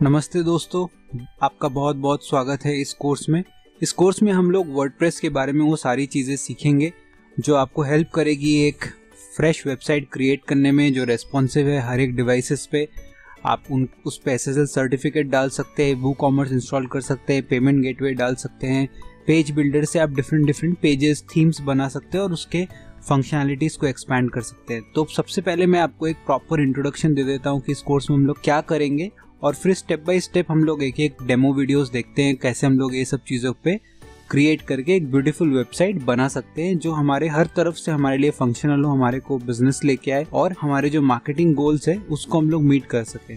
नमस्ते दोस्तों, आपका बहुत बहुत स्वागत है इस कोर्स में। इस कोर्स में हम लोग वर्डप्रेस के बारे में वो सारी चीज़ें सीखेंगे जो आपको हेल्प करेगी एक फ्रेश वेबसाइट क्रिएट करने में, जो रेस्पॉन्सिव है हर एक डिवाइसेस पे। आप उस पे SSL सर्टिफिकेट डाल सकते हैं, वूकॉमर्स इंस्टॉल कर सकते हैं, पेमेंट गेटवे डाल सकते हैं, पेज बिल्डर से आप डिफरेंट पेजेस, थीम्स बना सकते हैं और उसके फंक्शनैलिटीज़ को एक्सपैंड कर सकते हैं। तो सबसे पहले मैं आपको एक प्रॉपर इंट्रोडक्शन दे देता हूँ कि इस कोर्स में हम लोग क्या करेंगे, और फिर स्टेप बाय स्टेप हम लोग एक एक डेमो वीडियोस देखते हैं कैसे हम लोग ये सब चीज़ों पे क्रिएट करके एक ब्यूटीफुल वेबसाइट बना सकते हैं जो हमारे हर तरफ से हमारे लिए फंक्शनल हो, हमारे को बिजनेस लेके आए और हमारे जो मार्केटिंग गोल्स है उसको हम लोग मीट कर सकें।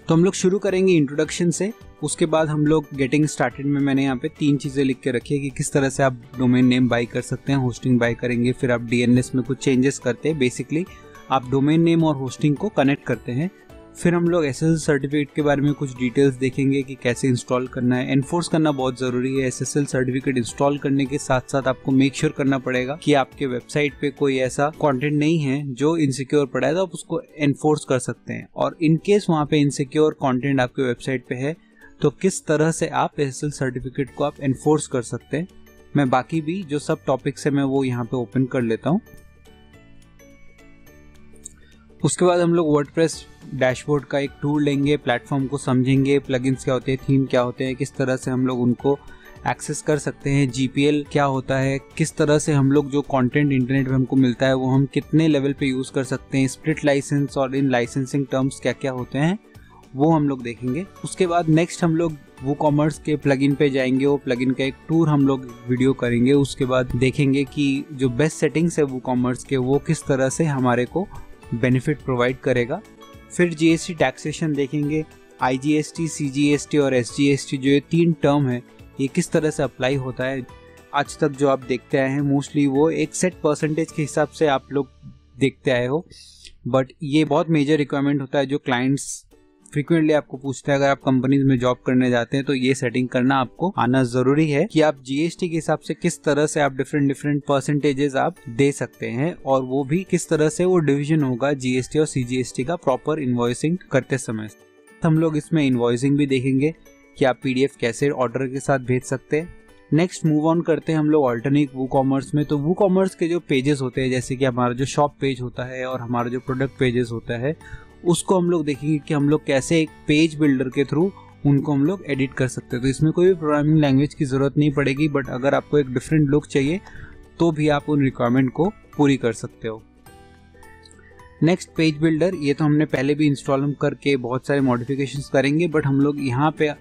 तो हम लोग शुरू करेंगे इंट्रोडक्शन से। उसके बाद हम लोग गेटिंग स्टार्टेड में मैंने यहाँ पे 3 चीज़ें लिख के रखी है कि किस तरह से आप डोमेन नेम बाई कर सकते हैं, होस्टिंग बाई करेंगे, फिर आप DNS में कुछ चेंजेस करते हैं। बेसिकली आप डोमेन नेम और होस्टिंग को कनेक्ट करते हैं। फिर हम लोग SSL सर्टिफिकेट के बारे में कुछ डिटेल्स देखेंगे कि कैसे इंस्टॉल करना है। एनफोर्स करना बहुत ज़रूरी है। SSL सर्टिफिकेट इंस्टॉल करने के साथ साथ आपको मेक श्योर करना पड़ेगा कि आपके वेबसाइट पे कोई ऐसा कंटेंट नहीं है जो इनसिक्योर पड़ा है, तो आप उसको एनफोर्स कर सकते हैं। और इन केस वहाँ पे इनसिक्योर कंटेंट आपके वेबसाइट पे है तो किस तरह से आप SSL सर्टिफिकेट को आप एनफोर्स कर सकते हैं। मैं बाकी भी जो सब टॉपिक्स है मैं वो यहाँ पे ओपन कर लेता हूँ। उसके बाद हम लोग वर्डप्रेस डैशबोर्ड का एक टूल लेंगे, प्लेटफॉर्म को समझेंगे, प्लगइन्स क्या होते हैं, थीम क्या होते हैं, किस तरह से हम लोग उनको एक्सेस कर सकते हैं, GPL क्या होता है, किस तरह से हम लोग जो कंटेंट इंटरनेट पे हमको मिलता है वो हम कितने लेवल पे यूज़ कर सकते हैं, स्प्लिट लाइसेंस और इन लाइसेंसिंग टर्म्स क्या क्या होते हैं वो हम लोग देखेंगे। उसके बाद नेक्स्ट हम लोग वूकॉमर्स के प्लगइन पे जाएंगे, वो प्लगइन का एक टूर हम लोग वीडियो करेंगे। उसके बाद देखेंगे कि जो बेस्ट सेटिंग्स है वूकॉमर्स के वो किस तरह से हमारे को बेनिफिट प्रोवाइड करेगा। फिर GST टैक्सेशन देखेंगे, IGST, CGST और SGST जो ये 3 टर्म है ये किस तरह से अप्लाई होता है। आज तक जो आप देखते आए हैं मोस्टली वो एक सेट परसेंटेज के हिसाब से आप लोग देखते आए हो, बट ये बहुत मेजर रिक्वायरमेंट होता है जो क्लाइंट्स फ्रीक्वेंटली आपको पूछते हैं। अगर आप कंपनीज में जॉब करने जाते हैं तो ये सेटिंग करना आपको आना जरूरी है कि आप GST के हिसाब से किस तरह से आप डिफरेंट परसेंटेजेस आप दे सकते हैं, और वो भी किस तरह से वो डिवीजन होगा GST और CGST का प्रॉपर इन्वॉइसिंग करते समय। हम लोग इसमें इन्वॉइसिंग भी देखेंगे कि आप PDF कैसे ऑर्डर के साथ भेज सकते हैं। नेक्स्ट मूव ऑन करते हैं हम लोग ऑल्टरनेट वूकॉमर्स में। तो वूकॉमर्स के जो पेजेस होते हैं, जैसे कि हमारा जो शॉप पेज होता है और हमारा जो प्रोडक्ट पेजेस होता है, उसको हम लोग देखेंगे कि हम लोग कैसे एक पेज बिल्डर के थ्रू उनको हम लोग एडिट कर सकते हैं। तो इसमें कोई भी प्रोग्रामिंग लैंग्वेज की ज़रूरत नहीं पड़ेगी, बट अगर आपको एक डिफरेंट लुक चाहिए तो भी आप उन रिक्वायरमेंट को पूरी कर सकते हो। नेक्स्ट पेज बिल्डर, ये तो हमने पहले भी इंस्टॉल करके बहुत सारे मॉडिफिकेशंस करेंगे, बट हम लोग यहाँ पे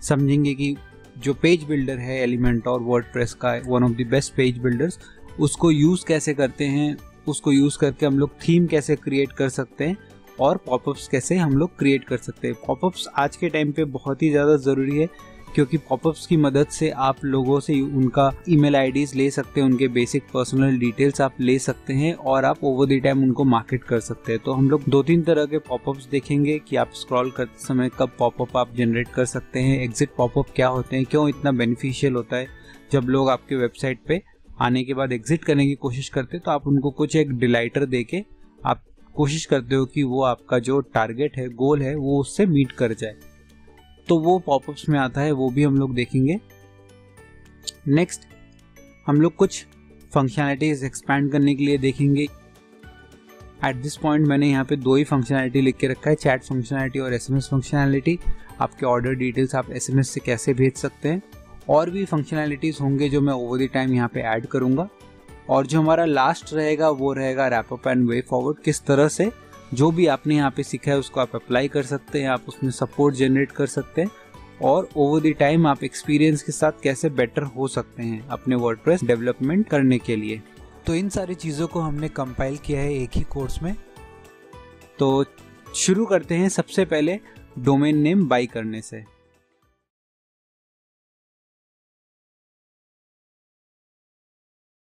समझेंगे कि जो पेज बिल्डर है एलिमेंट और वर्डप्रेस का one of the best page builders, उसको यूज़ कैसे करते हैं, उसको यूज़ करके हम लोग थीम कैसे क्रिएट कर सकते हैं और पॉपअप्स कैसे हम लोग क्रिएट कर सकते हैं। पॉपअप्स आज के टाइम पे बहुत ही ज़्यादा ज़रूरी है, क्योंकि पॉपअप्स की मदद से आप लोगों से उनका ईमेल आईडीज़ ले सकते हैं, उनके बेसिक पर्सनल डिटेल्स आप ले सकते हैं और आप ओवर द टाइम उनको मार्केट कर सकते हैं। तो हम लोग 2-3 तरह के पॉपअप्स देखेंगे कि आप स्क्रॉल करते समय कब पॉपअप आप जनरेट कर सकते हैं, एग्जिट पॉपअप क्या होते हैं, क्यों इतना बेनिफिशियल होता है जब लोग आपके वेबसाइट पर आने के बाद एग्जिट करने की कोशिश करते हैं तो आप उनको कुछ एक डिलाइटर दे के आप कोशिश करते हो कि वो आपका जो टारगेट है, गोल है, वो उससे मीट कर जाए। तो वो पॉपअप्स में आता है, वो भी हम लोग देखेंगे। नेक्स्ट हम लोग कुछ फंक्शनैलिटीज एक्सपैंड करने के लिए देखेंगे। एट दिस पॉइंट मैंने यहाँ पे 2 ही फंक्शनैलिटी लिख के रखा है, चैट फंक्शनैलिटी और SMS फंक्शनैलिटी। आपके ऑर्डर डिटेल्स आप SMS से कैसे भेज सकते हैं। और भी फंक्शनैलिटीज होंगे जो मैं ओवर द टाइम यहाँ पे ऐड करूँगा। और जो हमारा लास्ट रहेगा वो रहेगा wrap up and way forward. किस तरह से जो भी आपने यहाँ पे सीखा है उसको आप अप्लाई कर सकते हैं, आप उसमें सपोर्ट जनरेट कर सकते हैं और ओवर द टाइम आप एक्सपीरियंस के साथ कैसे बेटर हो सकते हैं अपने वर्डप्रेस डेवलपमेंट करने के लिए। तो इन सारी चीज़ों को हमने कंपाइल किया है एक ही कोर्स में। तो शुरू करते हैं सबसे पहले डोमेन नेम बाई करने से।